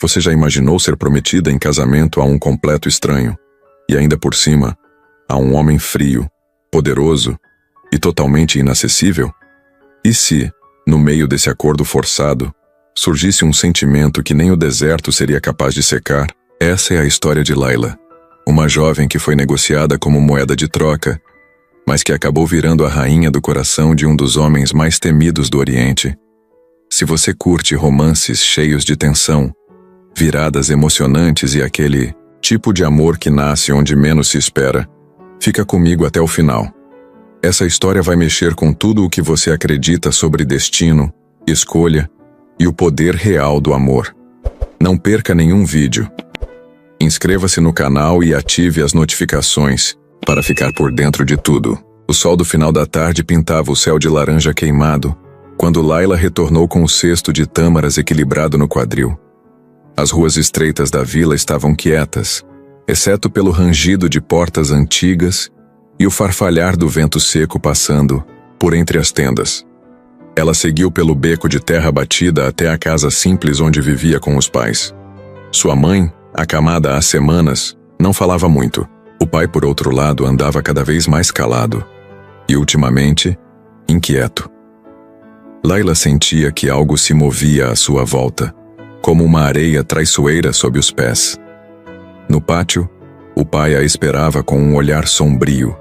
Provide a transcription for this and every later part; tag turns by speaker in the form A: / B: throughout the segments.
A: Você já imaginou ser prometida em casamento a um completo estranho? E ainda por cima, a um homem frio, poderoso e totalmente inacessível? E se, no meio desse acordo forçado, surgisse um sentimento que nem o deserto seria capaz de secar? Essa é a história de Layla, uma jovem que foi negociada como moeda de troca, mas que acabou virando a rainha do coração de um dos homens mais temidos do Oriente. Se você curte romances cheios de tensão, viradas emocionantes e aquele tipo de amor que nasce onde menos se espera, fica comigo até o final. Essa história vai mexer com tudo o que você acredita sobre destino, escolha e o poder real do amor. Não perca nenhum vídeo. Inscreva-se no canal e ative as notificações para ficar por dentro de tudo. O sol do final da tarde pintava o céu de laranja queimado, quando Layla retornou com o cesto de tâmaras equilibrado no quadril. As ruas estreitas da vila estavam quietas, exceto pelo rangido de portas antigas e o farfalhar do vento seco passando por entre as tendas. Ela seguiu pelo beco de terra batida até a casa simples onde vivia com os pais. Sua mãe, acamada há semanas, não falava muito. O pai, por outro lado, andava cada vez mais calado e, ultimamente, inquieto. Layla sentia que algo se movia à sua volta, como uma areia traiçoeira sob os pés. No pátio, o pai a esperava com um olhar sombrio,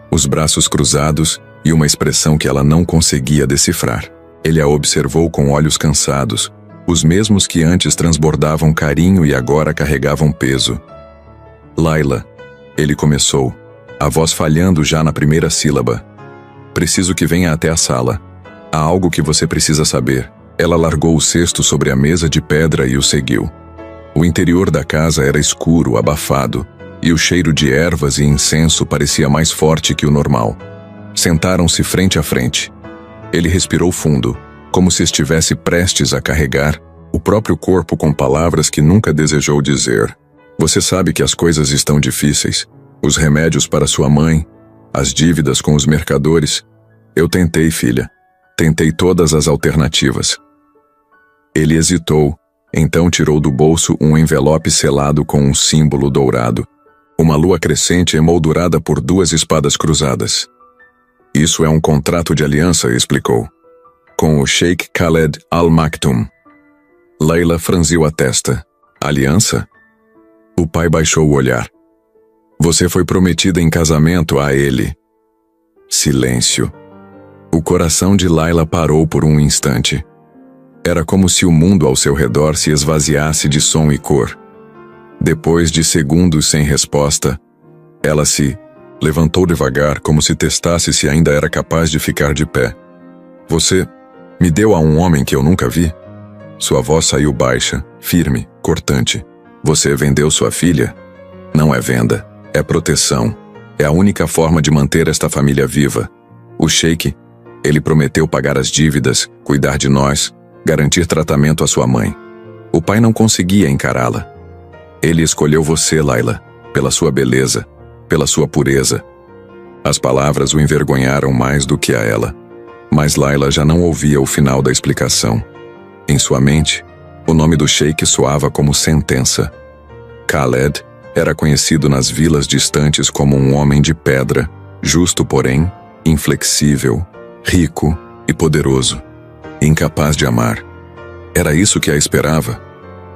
A: os braços cruzados e uma expressão que ela não conseguia decifrar. Ele a observou com olhos cansados, os mesmos que antes transbordavam carinho e agora carregavam peso. Layla, ele começou, a voz falhando já na primeira sílaba. Preciso que venha até a sala. Há algo que você precisa saber. Ela largou o cesto sobre a mesa de pedra e o seguiu. O interior da casa era escuro, abafado, e o cheiro de ervas e incenso parecia mais forte que o normal. Sentaram-se frente a frente. Ele respirou fundo, como se estivesse prestes a carregar o próprio corpo com palavras que nunca desejou dizer. Você sabe que as coisas estão difíceis. Os remédios para sua mãe, as dívidas com os mercadores. Eu tentei, filha. Tentei todas as alternativas. Ele hesitou, então tirou do bolso um envelope selado com um símbolo dourado. Uma lua crescente emoldurada por duas espadas cruzadas. Isso é um contrato de aliança, explicou. Com o Sheikh Khaled Al Maktoum. Layla franziu a testa. Aliança? O pai baixou o olhar. Você foi prometida em casamento a ele. Silêncio. O coração de Layla parou por um instante. Era como se o mundo ao seu redor se esvaziasse de som e cor. Depois de segundos sem resposta, ela se levantou devagar, como se testasse se ainda era capaz de ficar de pé. Você me deu a um homem que eu nunca vi? Sua voz saiu baixa, firme, cortante. Você vendeu sua filha? Não é venda, é proteção. É a única forma de manter esta família viva. O Sheikh, ele prometeu pagar as dívidas, cuidar de nós, garantir tratamento à sua mãe. O pai não conseguia encará-la. Ele escolheu você, Layla, pela sua beleza, pela sua pureza. As palavras o envergonharam mais do que a ela. Mas Layla já não ouvia o final da explicação. Em sua mente, o nome do Sheikh soava como sentença. Khaled era conhecido nas vilas distantes como um homem de pedra, justo porém, inflexível, rico e poderoso, incapaz de amar. Era isso que a esperava?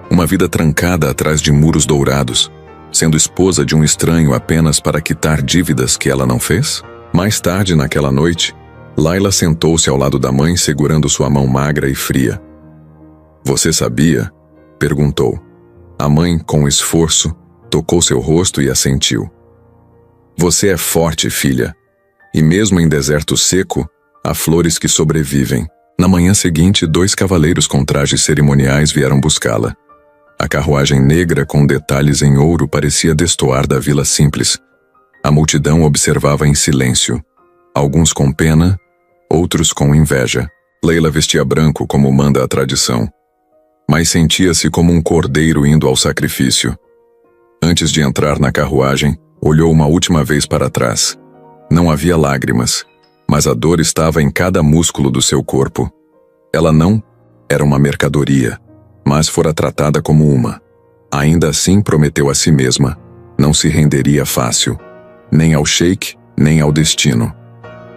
A: Uma vida trancada atrás de muros dourados, sendo esposa de um estranho apenas para quitar dívidas que ela não fez? Mais tarde naquela noite, Layla sentou-se ao lado da mãe segurando sua mão magra e fria. Você sabia? Perguntou. A mãe, com esforço, tocou seu rosto e assentiu. Você é forte, filha. E mesmo em deserto seco, há flores que sobrevivem. Na manhã seguinte, 2 cavaleiros com trajes cerimoniais vieram buscá-la. A carruagem negra com detalhes em ouro parecia destoar da vila simples. A multidão observava em silêncio. Alguns com pena, outros com inveja. Layla vestia branco como manda a tradição. Mas sentia-se como um cordeiro indo ao sacrifício. Antes de entrar na carruagem, olhou uma última vez para trás. Não havia lágrimas, mas a dor estava em cada músculo do seu corpo. Ela não era uma mercadoria, mas fora tratada como uma. Ainda assim prometeu a si mesma, não se renderia fácil, nem ao sheik, nem ao destino.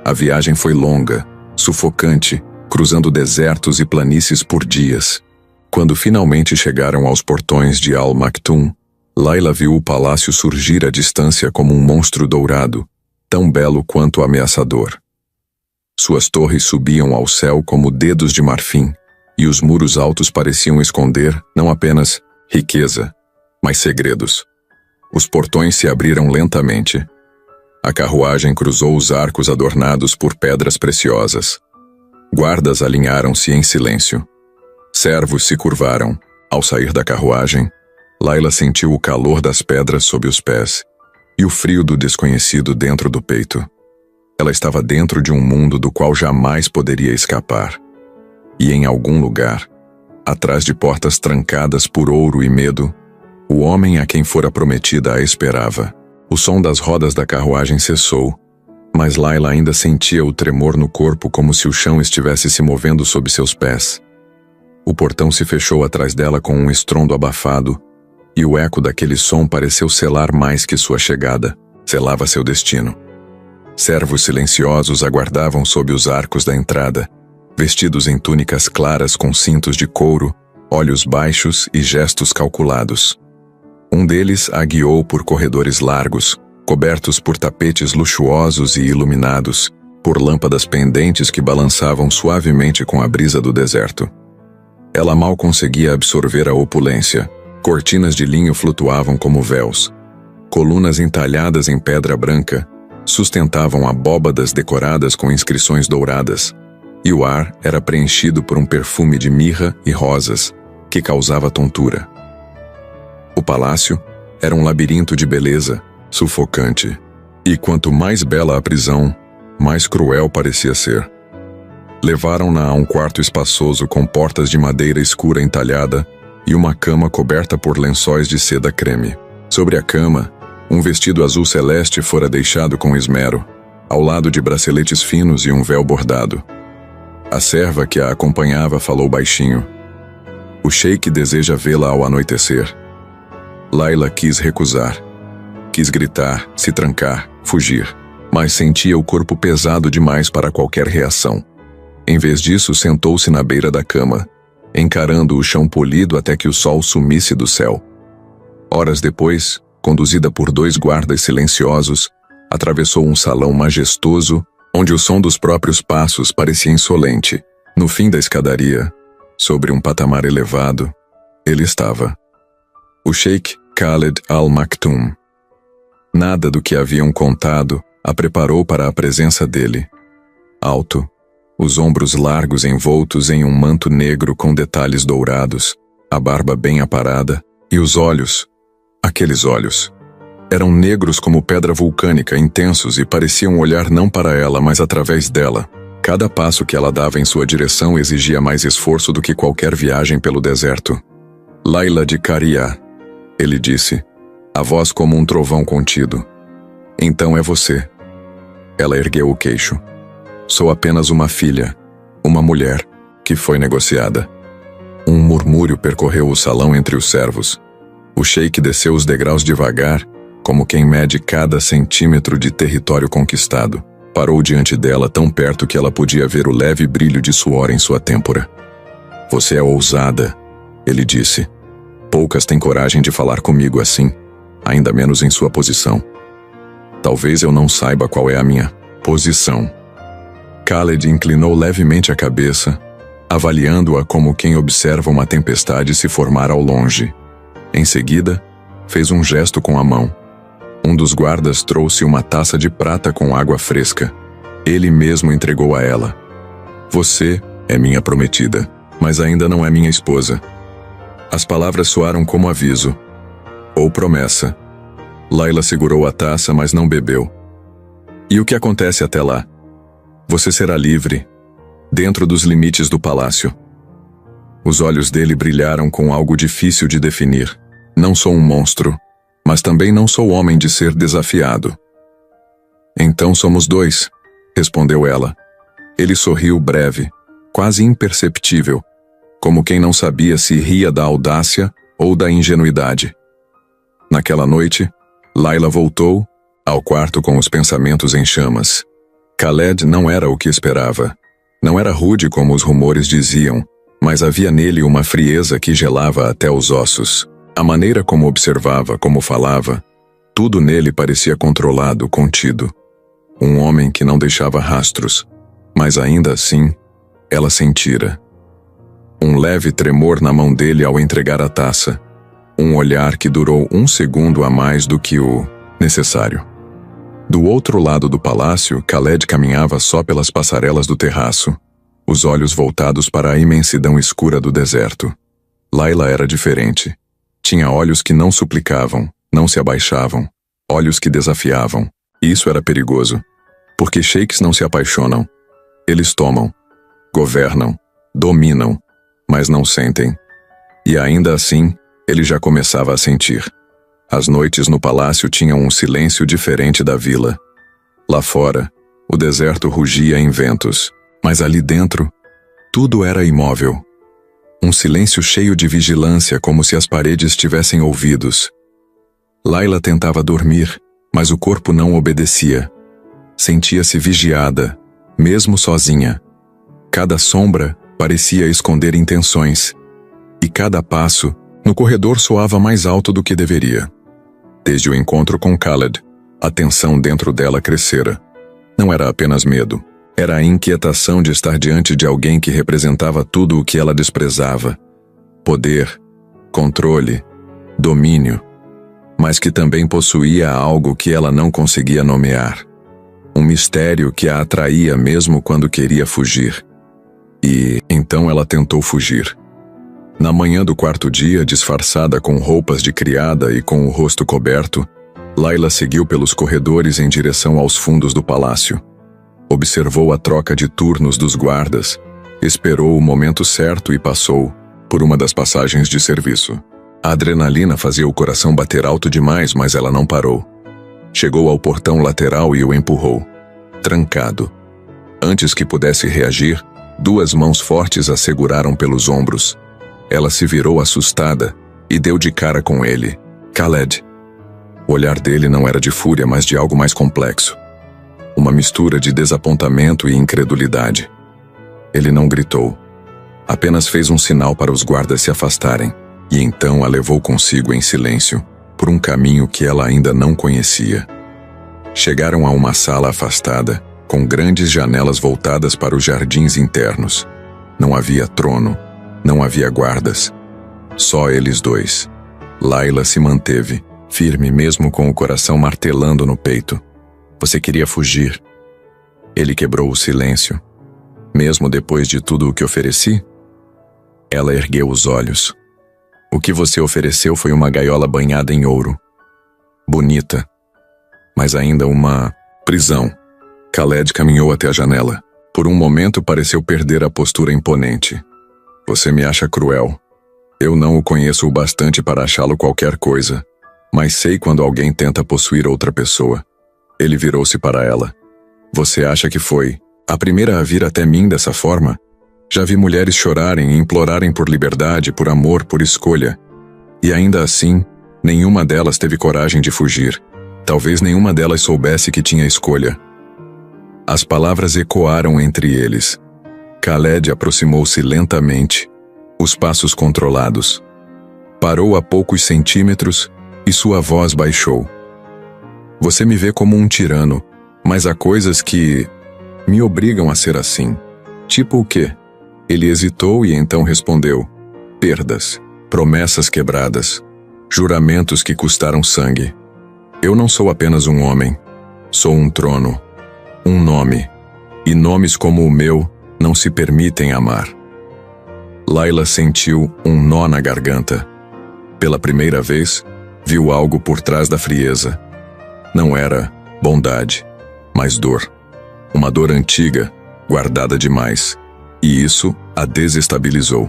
A: A viagem foi longa, sufocante, cruzando desertos e planícies por dias. Quando finalmente chegaram aos portões de Al Maktoum, Layla viu o palácio surgir à distância como um monstro dourado, tão belo quanto ameaçador. Suas torres subiam ao céu como dedos de marfim, e os muros altos pareciam esconder não apenas riqueza, mas segredos. Os portões se abriram lentamente. A carruagem cruzou os arcos adornados por pedras preciosas. Guardas alinharam-se em silêncio. Servos se curvaram. Ao sair da carruagem, Layla sentiu o calor das pedras sob os pés e o frio do desconhecido dentro do peito. Ela estava dentro de um mundo do qual jamais poderia escapar. E em algum lugar, atrás de portas trancadas por ouro e medo, o homem a quem fora prometida a esperava. O som das rodas da carruagem cessou, mas Layla ainda sentia o tremor no corpo como se o chão estivesse se movendo sob seus pés. O portão se fechou atrás dela com um estrondo abafado, e o eco daquele som pareceu selar mais que sua chegada, selava seu destino. Servos silenciosos aguardavam sob os arcos da entrada, vestidos em túnicas claras com cintos de couro, olhos baixos e gestos calculados. Um deles a guiou por corredores largos, cobertos por tapetes luxuosos e iluminados, por lâmpadas pendentes que balançavam suavemente com a brisa do deserto. Ela mal conseguia absorver a opulência. Cortinas de linho flutuavam como véus. Colunas entalhadas em pedra branca sustentavam abóbadas decoradas com inscrições douradas, e o ar era preenchido por um perfume de mirra e rosas que causava tontura. O palácio era um labirinto de beleza, sufocante, e quanto mais bela a prisão, mais cruel parecia ser. Levaram-na a um quarto espaçoso com portas de madeira escura entalhada e uma cama coberta por lençóis de seda creme. Sobre a cama, um vestido azul celeste fora deixado com esmero, ao lado de braceletes finos e um véu bordado. A serva que a acompanhava falou baixinho. O sheik deseja vê-la ao anoitecer. Layla quis recusar. Quis gritar, se trancar, fugir, mas sentia o corpo pesado demais para qualquer reação. Em vez disso, sentou-se na beira da cama, encarando o chão polido até que o sol sumisse do céu. Horas depois, conduzida por 2 guardas silenciosos, atravessou um salão majestoso, onde o som dos próprios passos parecia insolente. No fim da escadaria, sobre um patamar elevado, ele estava. O sheik Khaled Al Maktoum. Nada do que haviam contado a preparou para a presença dele. Alto, os ombros largos envoltos em um manto negro com detalhes dourados, a barba bem aparada, e os olhos, aqueles olhos, eram negros como pedra vulcânica, intensos e pareciam olhar não para ela, mas através dela. Cada passo que ela dava em sua direção exigia mais esforço do que qualquer viagem pelo deserto. Layla de Qaria, ele disse, a voz como um trovão contido. Então é você. Ela ergueu o queixo. Sou apenas uma filha, uma mulher, que foi negociada. Um murmúrio percorreu o salão entre os servos. O sheik desceu os degraus devagar, como quem mede cada centímetro de território conquistado. Parou diante dela tão perto que ela podia ver o leve brilho de suor em sua têmpora. Você é ousada, ele disse. Poucas têm coragem de falar comigo assim, ainda menos em sua posição. Talvez eu não saiba qual é a minha posição. Khaled inclinou levemente a cabeça, avaliando-a como quem observa uma tempestade se formar ao longe. Em seguida, fez um gesto com a mão. Um dos guardas trouxe uma taça de prata com água fresca. Ele mesmo entregou a ela. Você é minha prometida, mas ainda não é minha esposa. As palavras soaram como aviso. Ou promessa. Layla segurou a taça, mas não bebeu. E o que acontece até lá? Você será livre, dentro dos limites do palácio. Os olhos dele brilharam com algo difícil de definir. Não sou um monstro, mas também não sou homem de ser desafiado. Então somos 2, respondeu ela. Ele sorriu breve, quase imperceptível, como quem não sabia se ria da audácia ou da ingenuidade. Naquela noite, Layla voltou ao quarto com os pensamentos em chamas. Khaled não era o que esperava. Não era rude como os rumores diziam, mas havia nele uma frieza que gelava até os ossos. A maneira como observava, como falava, tudo nele parecia controlado, contido. Um homem que não deixava rastros, mas ainda assim, ela sentira. Um leve tremor na mão dele ao entregar a taça. Um olhar que durou 1 segundo a mais do que o necessário. Do outro lado do palácio, Khaled caminhava só pelas passarelas do terraço, os olhos voltados para a imensidão escura do deserto. Layla era diferente. Tinha olhos que não suplicavam, não se abaixavam, olhos que desafiavam. E isso era perigoso, porque sheiks não se apaixonam. Eles tomam, governam, dominam, mas não sentem. E ainda assim, ele já começava a sentir. As noites no palácio tinham um silêncio diferente da vila. Lá fora, o deserto rugia em ventos, mas ali dentro, tudo era imóvel. Um silêncio cheio de vigilância, como se as paredes tivessem ouvidos. Layla tentava dormir, mas o corpo não obedecia. Sentia-se vigiada, mesmo sozinha. Cada sombra parecia esconder intenções, e cada passo no corredor soava mais alto do que deveria. Desde o encontro com Khaled, a tensão dentro dela crescera. Não era apenas medo, era a inquietação de estar diante de alguém que representava tudo o que ela desprezava. Poder, controle, domínio, mas que também possuía algo que ela não conseguia nomear. Um mistério que a atraía mesmo quando queria fugir. E então ela tentou fugir. Na manhã do 4º dia, disfarçada com roupas de criada e com o rosto coberto, Layla seguiu pelos corredores em direção aos fundos do palácio. Observou a troca de turnos dos guardas, esperou o momento certo e passou por uma das passagens de serviço. A adrenalina fazia o coração bater alto demais, mas ela não parou. Chegou ao portão lateral e o empurrou. Trancado. Antes que pudesse reagir, 2 mãos fortes a seguraram pelos ombros. Ela se virou assustada e deu de cara com ele. Khaled. O olhar dele não era de fúria, mas de algo mais complexo. Uma mistura de desapontamento e incredulidade. Ele não gritou. Apenas fez um sinal para os guardas se afastarem, e então a levou consigo em silêncio, por um caminho que ela ainda não conhecia. Chegaram a uma sala afastada, com grandes janelas voltadas para os jardins internos. Não havia trono. Não havia guardas. Só eles dois. Layla se manteve, firme mesmo com o coração martelando no peito. Você queria fugir. Ele quebrou o silêncio. Mesmo depois de tudo o que ofereci? Ela ergueu os olhos. O que você ofereceu foi uma gaiola banhada em ouro. Bonita. Mas ainda uma prisão. Khaled caminhou até a janela. Por um momento pareceu perder a postura imponente. Você me acha cruel. Eu não o conheço o bastante para achá-lo qualquer coisa, mas sei quando alguém tenta possuir outra pessoa. Ele virou-se para ela. Você acha que foi a primeira a vir até mim dessa forma? Já vi mulheres chorarem e implorarem por liberdade, por amor, por escolha. E ainda assim, nenhuma delas teve coragem de fugir. Talvez nenhuma delas soubesse que tinha escolha. As palavras ecoaram entre eles. Khaled aproximou-se lentamente, os passos controlados. Parou a poucos centímetros e sua voz baixou. Você me vê como um tirano, mas há coisas que me obrigam a ser assim. Tipo o quê? Ele hesitou e então respondeu. Perdas, promessas quebradas, juramentos que custaram sangue. Eu não sou apenas um homem. Sou um trono, um nome, e nomes como o meu não se permitem amar. Layla sentiu um nó na garganta. Pela primeira vez, viu algo por trás da frieza. Não era bondade, mas dor. Uma dor antiga, guardada demais. E isso a desestabilizou.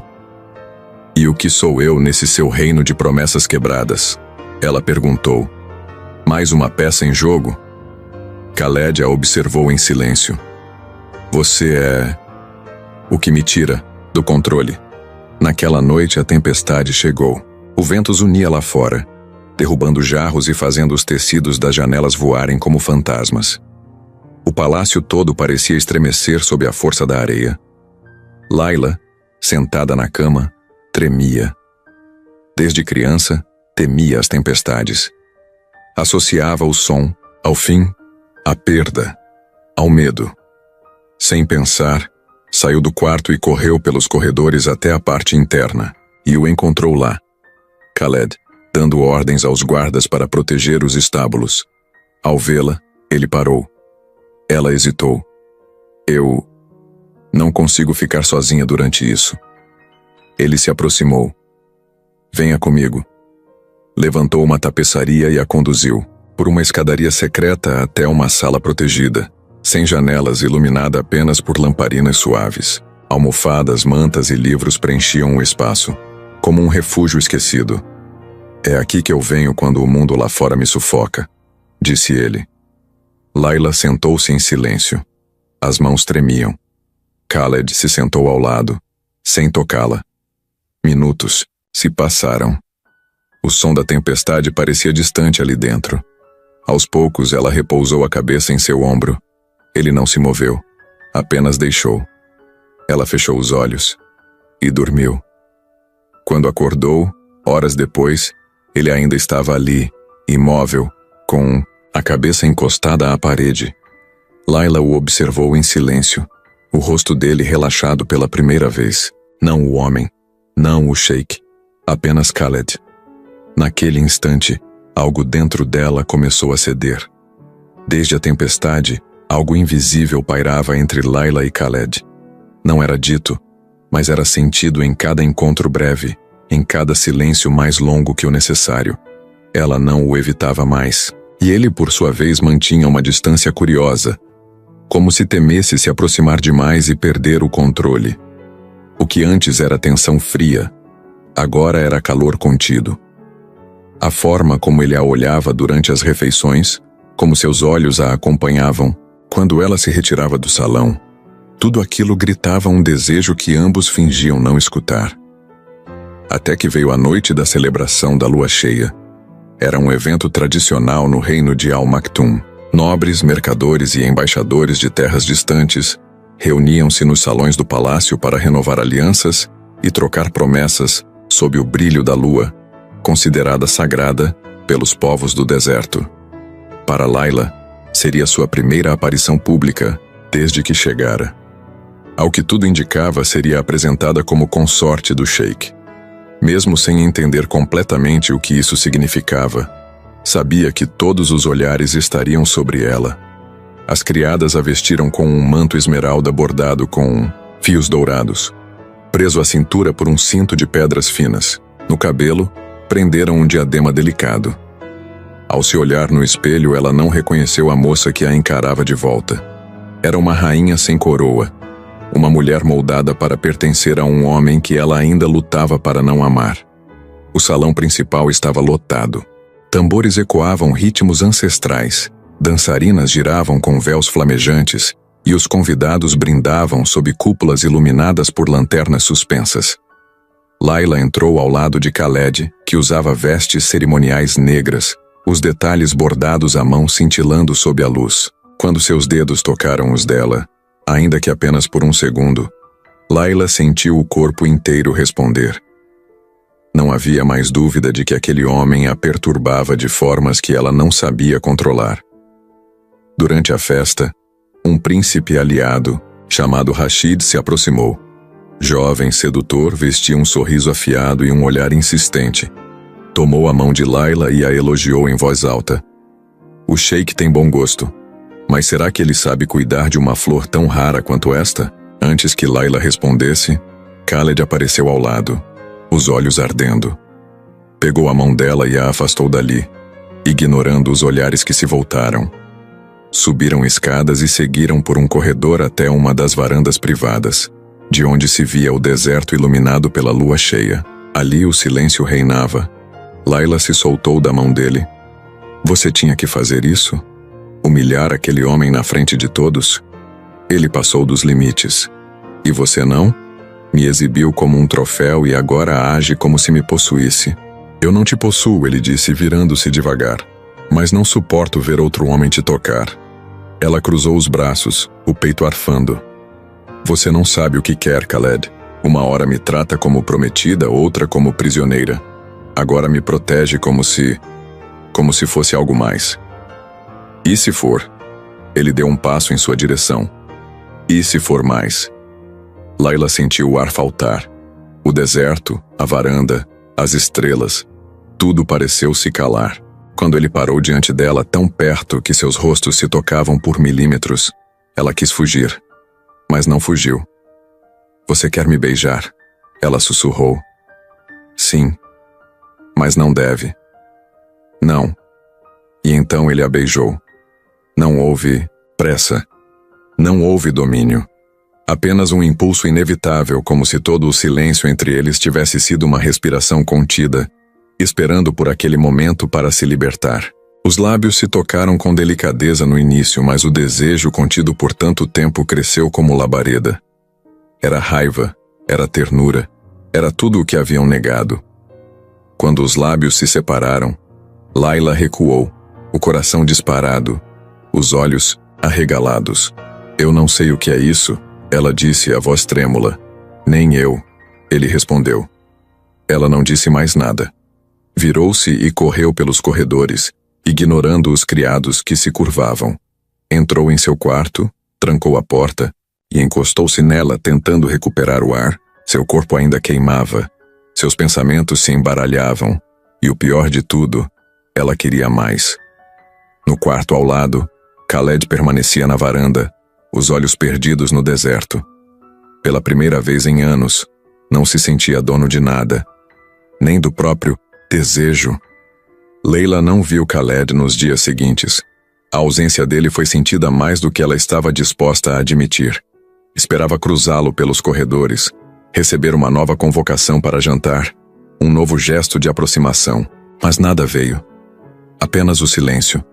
A: E o que sou eu nesse seu reino de promessas quebradas? Ela perguntou. Mais uma peça em jogo? Khaled a observou em silêncio. Você é o que me tira do controle. Naquela noite a tempestade chegou. O vento zunia lá fora, derrubando jarros e fazendo os tecidos das janelas voarem como fantasmas. O palácio todo parecia estremecer sob a força da areia. Layla, sentada na cama, tremia. Desde criança, temia as tempestades. Associava o som, ao fim, à perda, ao medo. Sem pensar, saiu do quarto e correu pelos corredores até a parte interna, e o encontrou lá. Khaled, dando ordens aos guardas para proteger os estábulos. Ao vê-la, ele parou. Ela hesitou. Eu não consigo ficar sozinha durante isso. Ele se aproximou. Venha comigo. Levantou uma tapeçaria e a conduziu, por uma escadaria secreta até uma sala protegida, sem janelas, iluminada apenas por lamparinas suaves. Almofadas, mantas e livros preenchiam o espaço, como um refúgio esquecido. É aqui que eu venho quando o mundo lá fora me sufoca, disse ele. Layla sentou-se em silêncio. As mãos tremiam. Khaled se sentou ao lado, sem tocá-la. Minutos se passaram. O som da tempestade parecia distante ali dentro. Aos poucos ela repousou a cabeça em seu ombro. Ele não se moveu, apenas deixou. Ela fechou os olhos e dormiu. Quando acordou, horas depois, ele ainda estava ali, imóvel, com a cabeça encostada à parede. Layla o observou em silêncio, o rosto dele relaxado pela primeira vez. Não o homem, não o sheik, apenas Khaled. Naquele instante, algo dentro dela começou a ceder. Desde a tempestade, algo invisível pairava entre Layla e Khaled. Não era dito, mas era sentido em cada encontro breve, em cada silêncio mais longo que o necessário. Ela não o evitava mais, e ele por sua vez mantinha uma distância curiosa, como se temesse se aproximar demais e perder o controle. O que antes era tensão fria, agora era calor contido. A forma como ele a olhava durante as refeições, como seus olhos a acompanhavam, quando ela se retirava do salão, tudo aquilo gritava um desejo que ambos fingiam não escutar. Até que veio a noite da celebração da lua cheia. Era um evento tradicional no reino de Al Maktoum. Nobres, mercadores e embaixadores de terras distantes reuniam-se nos salões do palácio para renovar alianças e trocar promessas sob o brilho da lua, considerada sagrada pelos povos do deserto. Para Layla, seria sua primeira aparição pública desde que chegara. Ao que tudo indicava, seria apresentada como consorte do sheik. Mesmo sem entender completamente o que isso significava, sabia que todos os olhares estariam sobre ela. As criadas a vestiram com um manto esmeralda bordado com fios dourados, preso à cintura por um cinto de pedras finas. No cabelo, prenderam um diadema delicado. Ao se olhar no espelho, ela não reconheceu a moça que a encarava de volta. Era uma rainha sem coroa, uma mulher moldada para pertencer a um homem que ela ainda lutava para não amar. O salão principal estava lotado. Tambores ecoavam ritmos ancestrais, dançarinas giravam com véus flamejantes e os convidados brindavam sob cúpulas iluminadas por lanternas suspensas. Layla entrou ao lado de Khaled, que usava vestes cerimoniais negras, os detalhes bordados à mão cintilando sob a luz. Quando seus dedos tocaram os dela, ainda que apenas por um segundo, Layla sentiu o corpo inteiro responder. Não havia mais dúvida de que aquele homem a perturbava de formas que ela não sabia controlar. Durante a festa, um príncipe aliado, chamado Rashid, se aproximou. Jovem, sedutor, vestia um sorriso afiado e um olhar insistente. Tomou a mão de Layla e a elogiou em voz alta. O sheik tem bom gosto, mas será que ele sabe cuidar de uma flor tão rara quanto esta? Antes que Layla respondesse, Khaled apareceu ao lado, os olhos ardendo. Pegou a mão dela e a afastou dali, ignorando os olhares que se voltaram. Subiram escadas e seguiram por um corredor até uma das varandas privadas, de onde se via o deserto iluminado pela lua cheia. Ali o silêncio reinava. Layla se soltou da mão dele. Você tinha que fazer isso? Humilhar aquele homem na frente de todos? Ele passou dos limites. E você não? Me exibiu como um troféu e agora age como se me possuísse. Eu não te possuo, ele disse, virando-se devagar. Mas não suporto ver outro homem te tocar. Ela cruzou os braços, o peito arfando. Você não sabe o que quer, Khaled. Uma hora me trata como prometida, outra como prisioneira. Agora me protege como se fosse algo mais. E se for? Ele deu um passo em sua direção. E se for mais? Layla sentiu o ar faltar. O deserto, a varanda, as estrelas, tudo pareceu se calar. Quando ele parou diante dela tão perto que seus rostos se tocavam por milímetros, ela quis fugir, mas não fugiu. Você quer me beijar? Ela sussurrou. Sim, mas não deve. Não. E então ele a beijou. Não houve pressa. Não houve domínio. Apenas um impulso inevitável, como se todo o silêncio entre eles tivesse sido uma respiração contida, esperando por aquele momento para se libertar. Os lábios se tocaram com delicadeza no início, mas o desejo contido por tanto tempo cresceu como labareda. Era raiva, era ternura, era tudo o que haviam negado. Quando os lábios se separaram, Layla recuou, o coração disparado, os olhos arregalados. Eu não sei o que é isso, ela disse, a voz trêmula. Nem eu, ele respondeu. Ela não disse mais nada. Virou-se e correu pelos corredores, ignorando os criados que se curvavam. Entrou em seu quarto, trancou a porta e encostou-se nela tentando recuperar o ar. Seu corpo ainda queimava, seus pensamentos se embaralhavam, e o pior de tudo, ela queria mais. No quarto ao lado, Khaled permanecia na varanda, os olhos perdidos no deserto. Pela primeira vez em anos, não se sentia dono de nada, nem do próprio desejo. Layla não viu Khaled nos dias seguintes. A ausência dele foi sentida mais do que ela estava disposta a admitir. Esperava cruzá-lo pelos corredores, receber uma nova convocação para jantar, um novo gesto de aproximação, mas nada veio. Apenas o silêncio.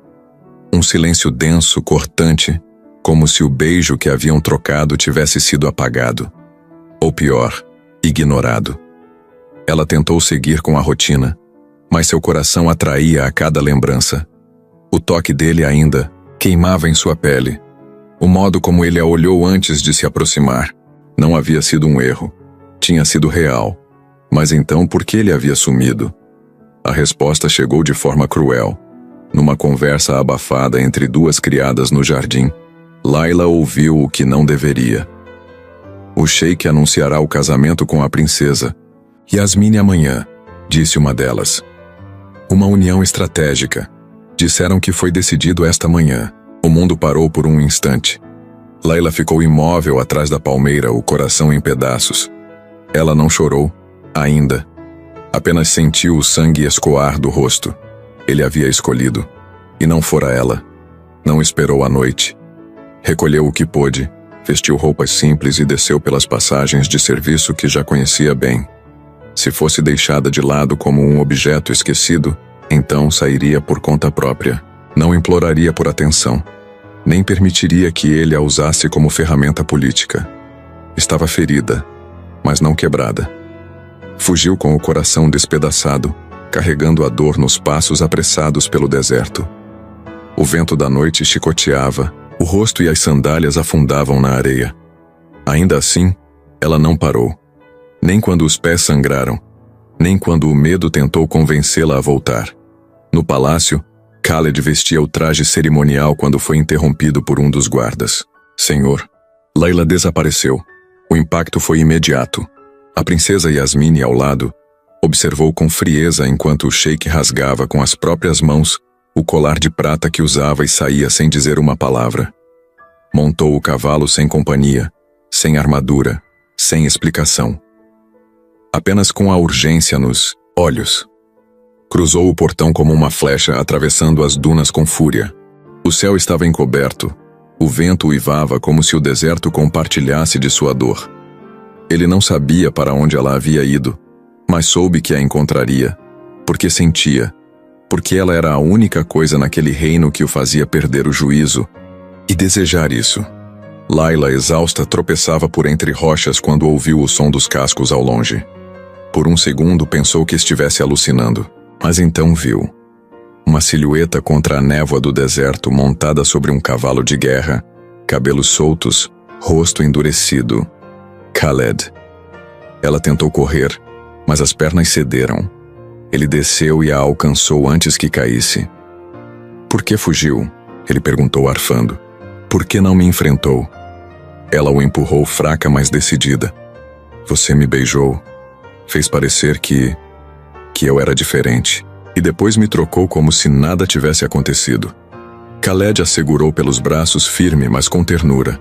A: Um silêncio denso, cortante, como se o beijo que haviam trocado tivesse sido apagado. Ou pior, ignorado. Ela tentou seguir com a rotina, mas seu coração atraía a cada lembrança. O toque dele ainda queimava em sua pele. O modo como ele a olhou antes de se aproximar não havia sido um erro. Tinha sido real. Mas então por que ele havia sumido? A resposta chegou de forma cruel. Numa conversa abafada entre duas criadas no jardim, Layla ouviu o que não deveria. O sheik anunciará o casamento com a princesa. Yasmine amanhã, disse uma delas. Uma união estratégica. Disseram que foi decidido esta manhã. O mundo parou por um instante. Layla ficou imóvel atrás da palmeira, o coração em pedaços. Ela não chorou, ainda. Apenas sentiu o sangue escoar do rosto. Ele havia escolhido. E não fora ela. Não esperou a noite. Recolheu o que pôde, vestiu roupas simples e desceu pelas passagens de serviço que já conhecia bem. Se fosse deixada de lado como um objeto esquecido, então sairia por conta própria. Não imploraria por atenção. Nem permitiria que ele a usasse como ferramenta política. Estava ferida, mas não quebrada. Fugiu com o coração despedaçado, carregando a dor nos passos apressados pelo deserto. O vento da noite chicoteava, o rosto e as sandálias afundavam na areia. Ainda assim, ela não parou. Nem quando os pés sangraram, nem quando o medo tentou convencê-la a voltar. No palácio, Khaled vestia o traje cerimonial quando foi interrompido por um dos guardas. Senhor, Layla desapareceu. O impacto foi imediato. A princesa Yasmine, ao lado, observou com frieza enquanto o sheik rasgava com as próprias mãos o colar de prata que usava e saía sem dizer uma palavra. Montou o cavalo sem companhia, sem armadura, sem explicação. Apenas com a urgência nos olhos. Cruzou o portão como uma flecha, atravessando as dunas com fúria. O céu estava encoberto. O vento uivava como se o deserto compartilhasse de sua dor. Ele não sabia para onde ela havia ido, mas soube que a encontraria, porque sentia, porque ela era a única coisa naquele reino que o fazia perder o juízo e desejar isso. Layla, exausta, tropeçava por entre rochas quando ouviu o som dos cascos ao longe. Por um segundo pensou que estivesse alucinando, mas então viu uma silhueta contra a névoa do deserto, montada sobre um cavalo de guerra, cabelos soltos, rosto endurecido. Khaled. Ela tentou correr, mas as pernas cederam. Ele desceu e a alcançou antes que caísse. Por que fugiu? Ele perguntou arfando. Por que não me enfrentou? Ela o empurrou fraca, mas decidida. Você me beijou. Fez parecer que eu era diferente. E depois me trocou como se nada tivesse acontecido. Khaled a segurou pelos braços firme, mas com ternura.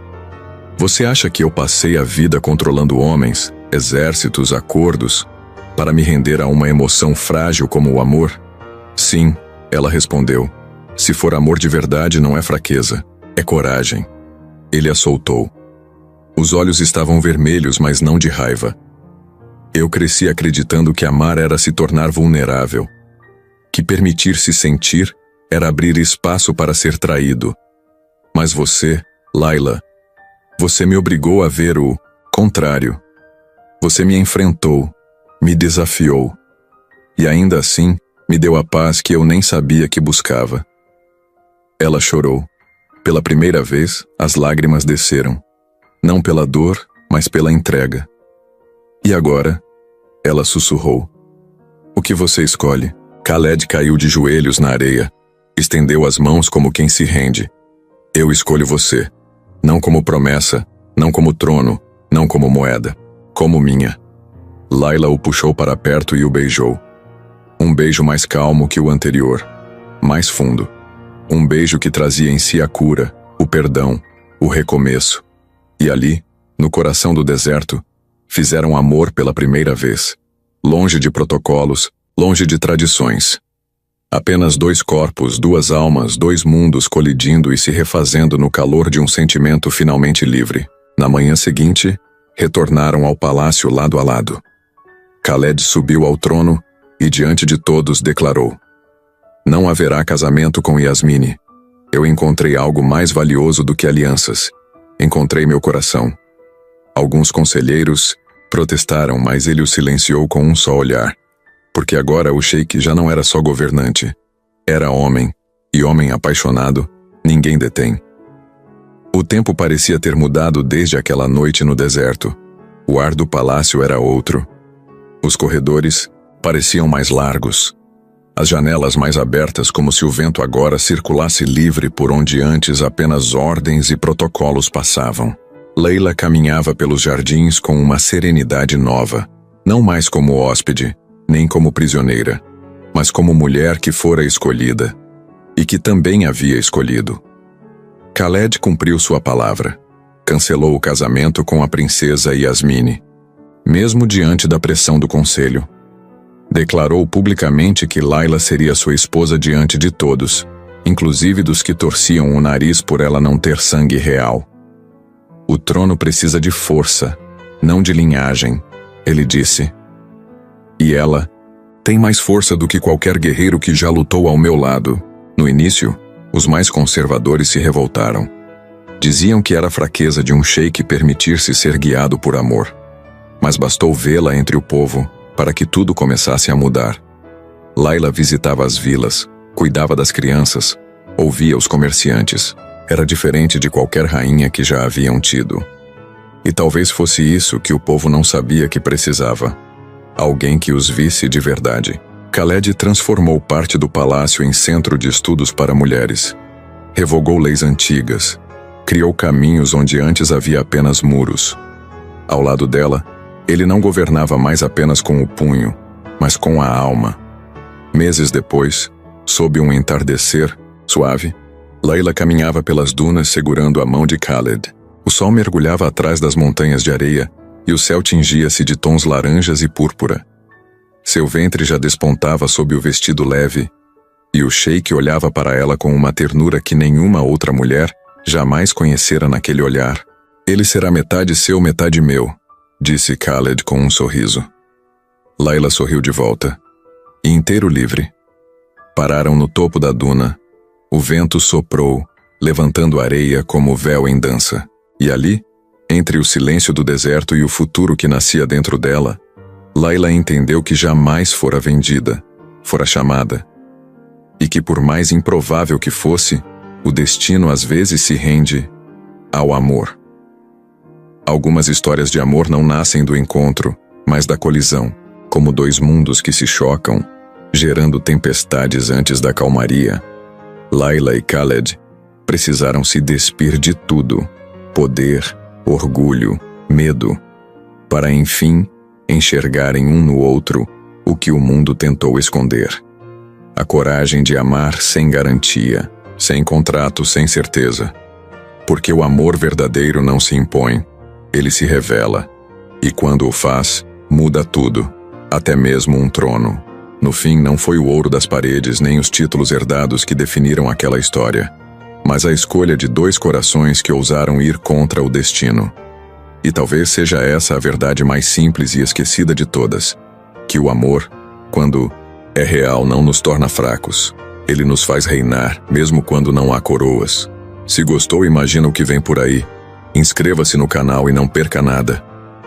A: Você acha que eu passei a vida controlando homens, exércitos, acordos, para me render a uma emoção frágil como o amor? Sim, ela respondeu. Se for amor de verdade, não é fraqueza, é coragem. Ele a soltou. Os olhos estavam vermelhos, mas não de raiva. Eu cresci acreditando que amar era se tornar vulnerável, que permitir-se sentir era abrir espaço para ser traído. Mas você, Layla, você me obrigou a ver o contrário. Você me enfrentou, me desafiou. E ainda assim, me deu a paz que eu nem sabia que buscava. Ela chorou. Pela primeira vez, as lágrimas desceram. Não pela dor, mas pela entrega. E agora? Ela sussurrou. O que você escolhe? Khaled caiu de joelhos na areia. Estendeu as mãos como quem se rende. Eu escolho você. Não como promessa, não como trono, não como moeda. Como minha. Layla o puxou para perto e o beijou. Um beijo mais calmo que o anterior. Mais fundo. Um beijo que trazia em si a cura, o perdão, o recomeço. E ali, no coração do deserto, fizeram amor pela primeira vez. Longe de protocolos, longe de tradições. Apenas dois corpos, duas almas, dois mundos colidindo e se refazendo no calor de um sentimento finalmente livre. Na manhã seguinte, retornaram ao palácio lado a lado. Khaled subiu ao trono e diante de todos declarou: não haverá casamento com Yasmine. Eu encontrei algo mais valioso do que alianças. Encontrei meu coração. Alguns conselheiros protestaram, mas ele os silenciou com um só olhar. Porque agora o sheik já não era só governante. Era homem, e homem apaixonado, ninguém detém. O tempo parecia ter mudado desde aquela noite no deserto. O ar do palácio era outro. Os corredores pareciam mais largos. As janelas mais abertas, como se o vento agora circulasse livre por onde antes apenas ordens e protocolos passavam. Layla caminhava pelos jardins com uma serenidade nova, não mais como hóspede, nem como prisioneira, mas como mulher que fora escolhida, e que também havia escolhido. Khaled cumpriu sua palavra. Cancelou o casamento com a princesa Yasmine, mesmo diante da pressão do conselho. Declarou publicamente que Layla seria sua esposa diante de todos, inclusive dos que torciam o nariz por ela não ter sangue real. O trono precisa de força, não de linhagem, ele disse. E ela tem mais força do que qualquer guerreiro que já lutou ao meu lado. No início, os mais conservadores se revoltaram. Diziam que era fraqueza de um sheik permitir-se ser guiado por amor. Mas bastou vê-la entre o povo para que tudo começasse a mudar. Layla visitava as vilas, cuidava das crianças, ouvia os comerciantes. Era diferente de qualquer rainha que já haviam tido. E talvez fosse isso que o povo não sabia que precisava. Alguém que os visse de verdade. Khaled transformou parte do palácio em centro de estudos para mulheres. Revogou leis antigas. Criou caminhos onde antes havia apenas muros. Ao lado dela, ele não governava mais apenas com o punho, mas com a alma. Meses depois, sob um entardecer suave, Layla caminhava pelas dunas segurando a mão de Khaled. O sol mergulhava atrás das montanhas de areia e o céu tingia-se de tons laranjas e púrpura. Seu ventre já despontava sob o vestido leve, e o sheik olhava para ela com uma ternura que nenhuma outra mulher jamais conhecera naquele olhar. Ele será metade seu, metade meu, disse Khaled com um sorriso. Layla sorriu de volta. E inteiro livre. Pararam no topo da duna. O vento soprou, levantando a areia como véu em dança. E ali, entre o silêncio do deserto e o futuro que nascia dentro dela, Layla entendeu que jamais fora vendida, fora chamada. E que por mais improvável que fosse, o destino às vezes se rende ao amor. Algumas histórias de amor não nascem do encontro, mas da colisão, como dois mundos que se chocam, gerando tempestades antes da calmaria. Layla e Khaled precisaram se despir de tudo, poder, orgulho, medo, para enfim enxergarem um no outro o que o mundo tentou esconder. A coragem de amar sem garantia, sem contrato, sem certeza. Porque o amor verdadeiro não se impõe, ele se revela, e quando o faz, muda tudo, até mesmo um trono. No fim, não foi o ouro das paredes nem os títulos herdados que definiram aquela história, mas a escolha de dois corações que ousaram ir contra o destino. E talvez seja essa a verdade mais simples e esquecida de todas, que o amor, quando é real, não nos torna fracos. Ele nos faz reinar, mesmo quando não há coroas. Se gostou, imagina o que vem por aí. Inscreva-se no canal e não perca nada.